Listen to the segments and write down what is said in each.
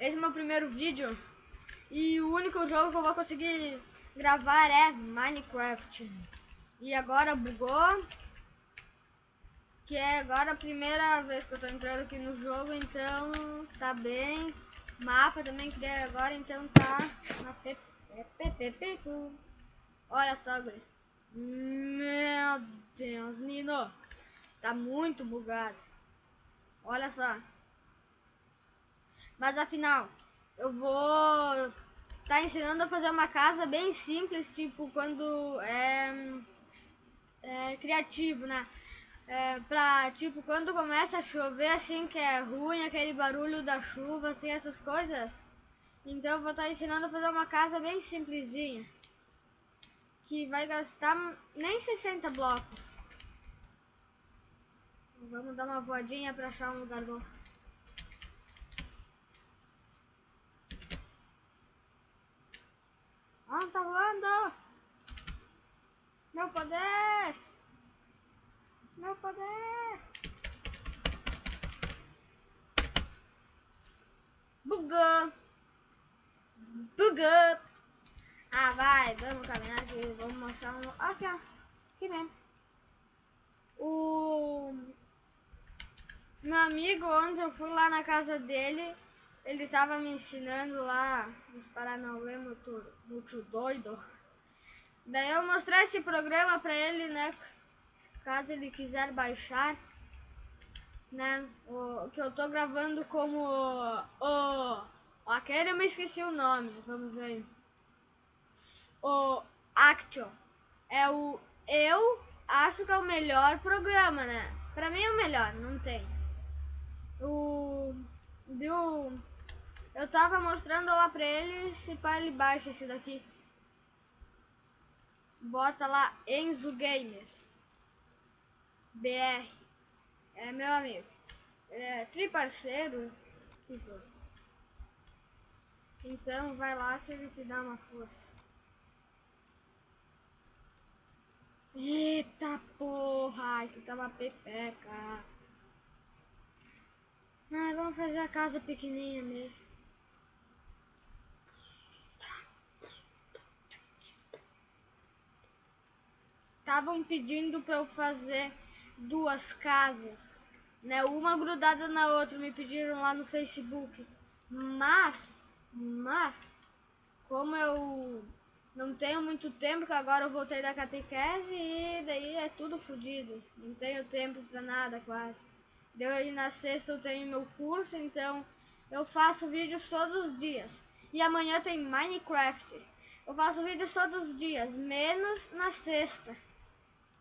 Esse é o meu primeiro vídeo e o único jogo que eu vou conseguir gravar é Minecraft. E agora bugou, que é agora a primeira vez que eu tô entrando aqui no jogo, então tá bem. Mapa também criei agora, então tá na Olha só, guri. Meu Deus, Nino, tá muito bugado. Olha só. Mas afinal, eu vou tá ensinando a fazer uma casa bem simples, tipo quando é criativo, né? Pra, tipo, quando começa a chover, assim, que é ruim, aquele barulho da chuva, assim, essas coisas. Então eu vou estar ensinando a fazer uma casa bem simplesinha, que vai gastar nem 60 blocos. Vamos dar uma voadinha pra achar um lugar bom. Ah, tá voando! Meu poder! Meu poder! Bugou! Bugou! Ah, vai, vamos caminhar aqui, vamos mostrar um... Aqui, ó. Aqui mesmo. O meu amigo, ontem eu fui lá na casa dele, ele tava me ensinando lá os Paranauê muito doido. Daí eu mostrei esse programa pra ele, né, caso ele quiser baixar, né, o que eu tô gravando como aquele eu me esqueci o nome, vamos ver. O Action. Eu acho que é o melhor programa, né? Pra mim é o melhor, não tem. Eu tava mostrando lá pra ele, se pá ele baixa esse daqui. Bota lá Enzo Gamer BR. É meu amigo. Ele é triparceiro. Tipo. Então vai lá que ele te dá uma força. Eita porra, isso tá uma pepeca. Ah, vamos fazer a casa pequenininha mesmo. Estavam pedindo pra eu fazer duas casas, né? Uma grudada na outra, me pediram lá no Facebook. Mas, como eu não tenho muito tempo, que agora eu voltei da catequese e daí é tudo fodido. Não tenho tempo pra nada quase. Deu aí na sexta eu tenho meu curso, então eu faço vídeos todos os dias. E amanhã tem Minecraft. Eu faço vídeos todos os dias, menos na sexta.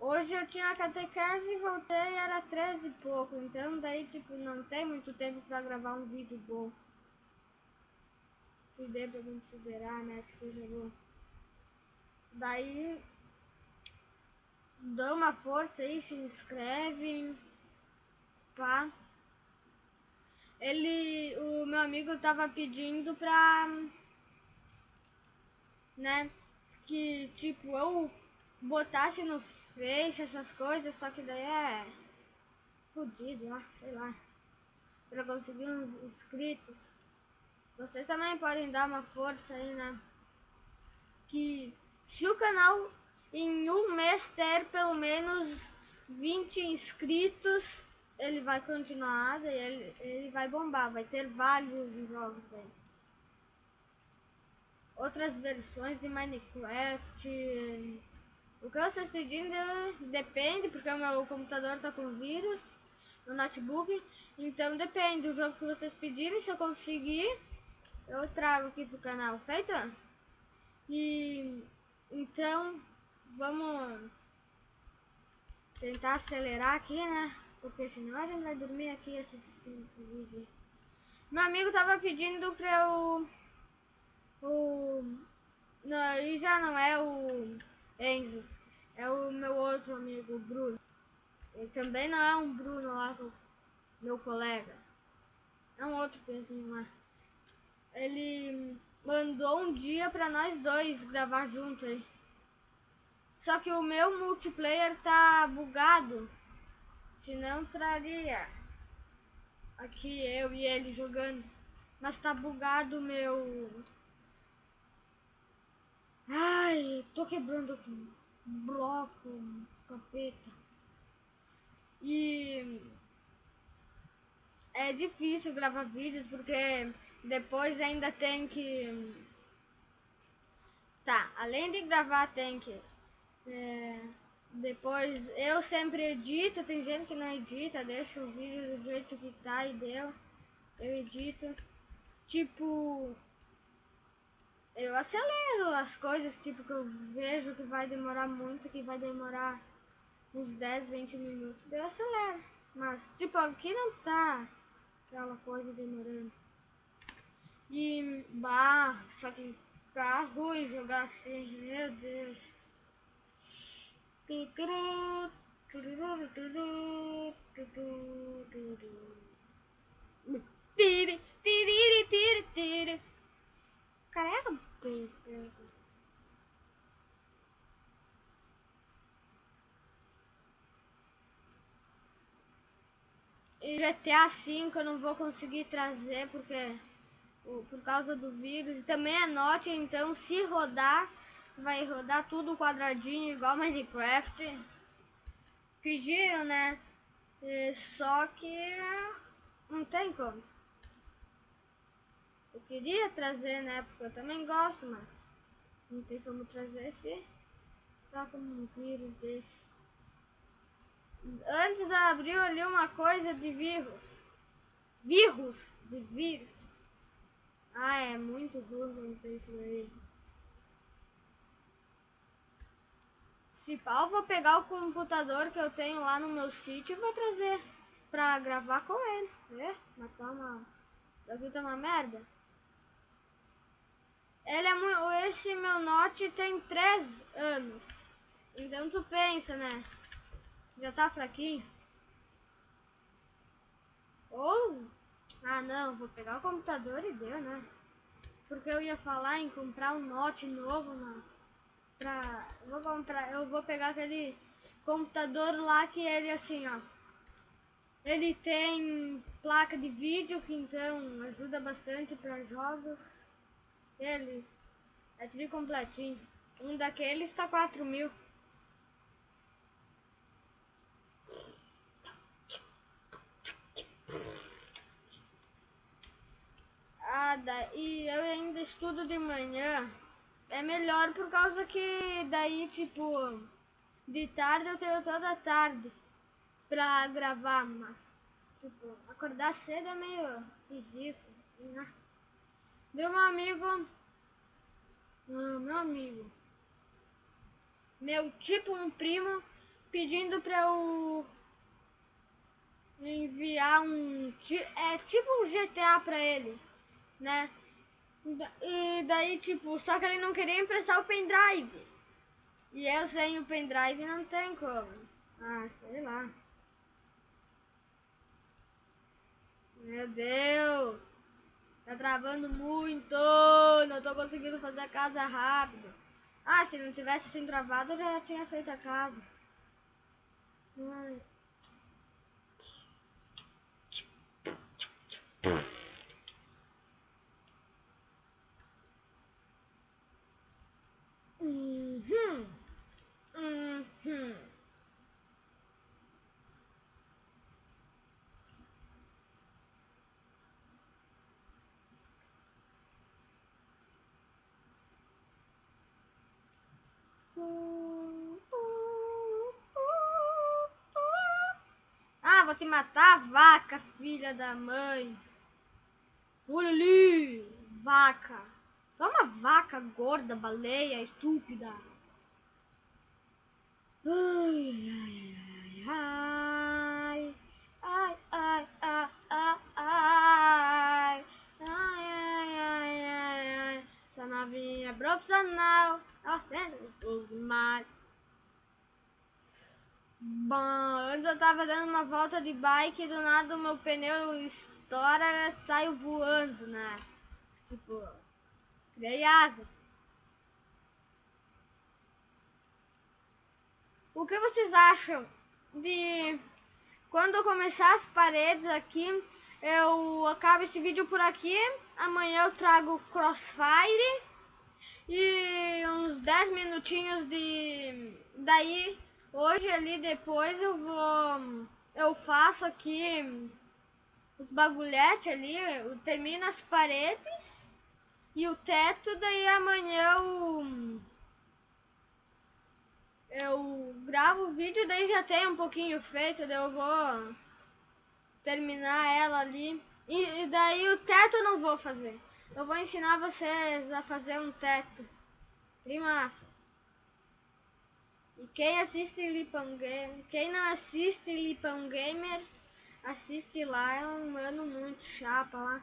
Hoje eu tinha catequese e voltei, era 13 e pouco, então daí tipo não tem muito tempo pra gravar um vídeo bom. Que dê pra considerar, né, que seja bom. Daí dá uma força aí, se inscreve, pá. O meu amigo tava pedindo pra, né, que tipo eu botasse no Face essas coisas, só que daí é fodido lá, sei lá, pra conseguir uns inscritos. Vocês também podem dar uma força aí, né? Que se o canal em um mês ter pelo menos 20 inscritos, ele vai continuar, daí ele vai bombar, vai ter vários jogos dele. Outras versões de Minecraft. O que vocês pedindo depende, porque o meu computador tá com vírus, no notebook, então depende do jogo que vocês pedirem, se eu conseguir, eu trago aqui pro canal, feito? E então vamos tentar acelerar aqui, né? Porque senão a gente vai dormir aqui assistindo esse vídeo. Meu amigo tava pedindo pra eu... Não, e já não é o Enzo, é o meu outro amigo, o Bruno. Ele também não é um Bruno lá, meu colega. É um outro pezinho lá. Ele mandou um dia pra nós dois gravar junto aí. Só que o meu multiplayer tá bugado. Senão traria aqui eu e ele jogando. Mas tá bugado o meu... Ai, tô quebrando aqui um bloco, um capeta. E é difícil gravar vídeos porque depois ainda tem que... Tá, além de gravar tem que... depois eu sempre edito, tem gente que não edita, deixa o vídeo do jeito que tá e deu. Eu edito. Tipo... Eu acelero as coisas, tipo, que eu vejo que vai demorar muito, que vai demorar uns 10, 20 minutos, eu acelero. Mas, tipo, aqui não tá aquela coisa demorando. E, só que tá ruim jogar assim, meu Deus. Tiri, tiri, tiri, tiri. Caraca, e GTA V eu não vou conseguir trazer porque por causa do vírus. E também é Note, então se rodar, vai rodar tudo quadradinho igual Minecraft. Pediram, né? Só que não tem como. Eu queria trazer, né? Porque eu também gosto, mas não tem como trazer se tá com um vírus desse. Antes abriu ali uma coisa de vírus. De vírus. Ah, é muito ruim não ter isso daí. Se pau, vou pegar o computador que eu tenho lá no meu sítio e vou trazer pra gravar com ele. Mas tá uma... Daqui tá uma merda. Ele é muito... Esse meu Note tem 3 anos. Então tu pensa, né? Já tá fraquinho. Ou... Ah, não. Vou pegar o computador e deu, né? Porque eu ia falar em comprar um Note novo, mas... Eu vou pegar aquele computador lá que ele assim, ó. Ele tem placa de vídeo que então ajuda bastante para jogos. Ele é tri completinho. Um daqueles tá 4.000. Daí eu ainda estudo de manhã. É melhor por causa que daí, tipo, de tarde eu tenho toda a tarde pra gravar, mas, tipo, acordar cedo é meio ridículo, assim, né? Meu amigo, meu tipo um primo pedindo pra eu enviar tipo um GTA pra ele, né? E daí, tipo, só que ele não queria emprestar o pendrive. E eu sem o pendrive não tem como. Ah, sei lá. Meu Deus. Tá travando muito. Não tô conseguindo fazer a casa rápido. Ah, se não tivesse assim travado, eu já tinha feito a casa. Ai. Uhum. Uhum. Ah, vou te matar, vaca, filha da mãe. Olha ali, vaca. Toma vaca gorda, baleia, estúpida. Ai, ai, ai, ai, ai, ai, ai, ai, ai, ai, ai, ai, ai. Essa novinha profissional, ela senta gostoso demais. Bom, antes eu tava dando uma volta de bike e do nada o meu pneu estoura e saio voando, né? Tipo, criei asas. O que vocês acham de quando eu começar as paredes aqui, eu acabo esse vídeo por aqui. Amanhã eu trago Crossfire e uns 10 minutinhos de... Daí, hoje ali depois eu faço aqui os bagulhetes ali, eu termino as paredes e o teto. Daí amanhã eu gravo o vídeo, daí já tem um pouquinho feito, daí eu vou terminar ela ali. E daí o teto eu não vou fazer. Eu vou ensinar vocês a fazer um teto. Massa. E quem assiste Lipão Gamer, quem não assiste Lipão Gamer, assiste lá, é um mano muito chapa lá.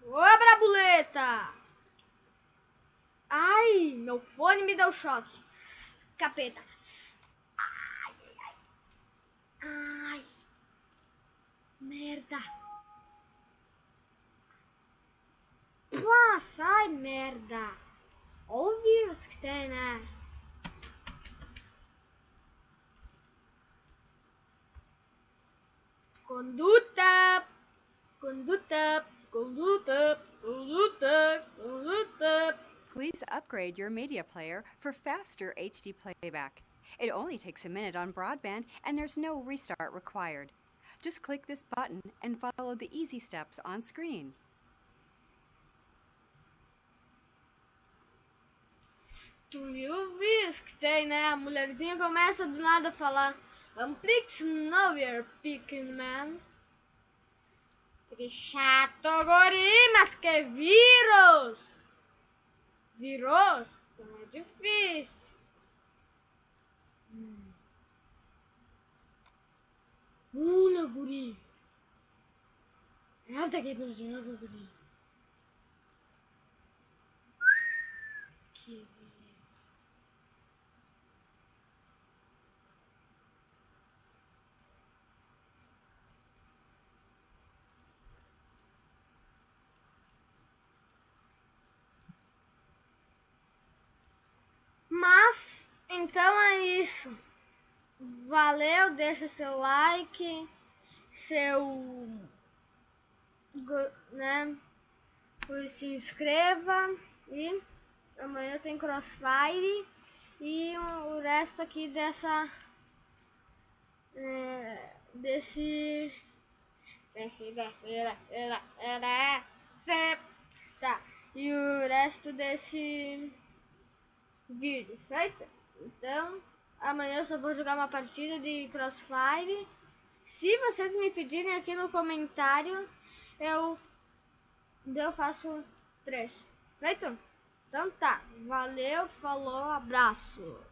Ô, brabuleta! Ai, meu fone me deu choque. Capeta. Ai, ai, ai. Merda. Pô, sai, merda. Olha o vírus que tem, né? Conduta. Conduta. Conduta. Conduta. Conduta. Please upgrade your media player for faster HD playback. It only takes a minute on broadband and there's no restart required. Just click this button and follow the easy steps on screen. Tu viu o vídeo que tem, né? A mulherzinha começa do nada a falar Amplix Nowhere Picking Man. Chato gori, mas que vírus! Vírus? Não é difícil. Olha, guri. Ela tá aqui no jogo, guri. Que Mas, então é isso. Valeu, deixa seu like, seu... né? Se inscreva e amanhã tem Crossfire e o resto aqui tá, e o resto desse vídeo, certo? Então, amanhã eu só vou jogar uma partida de Crossfire. Se vocês me pedirem aqui no comentário, eu faço 3, certo? Então tá, valeu, falou, abraço.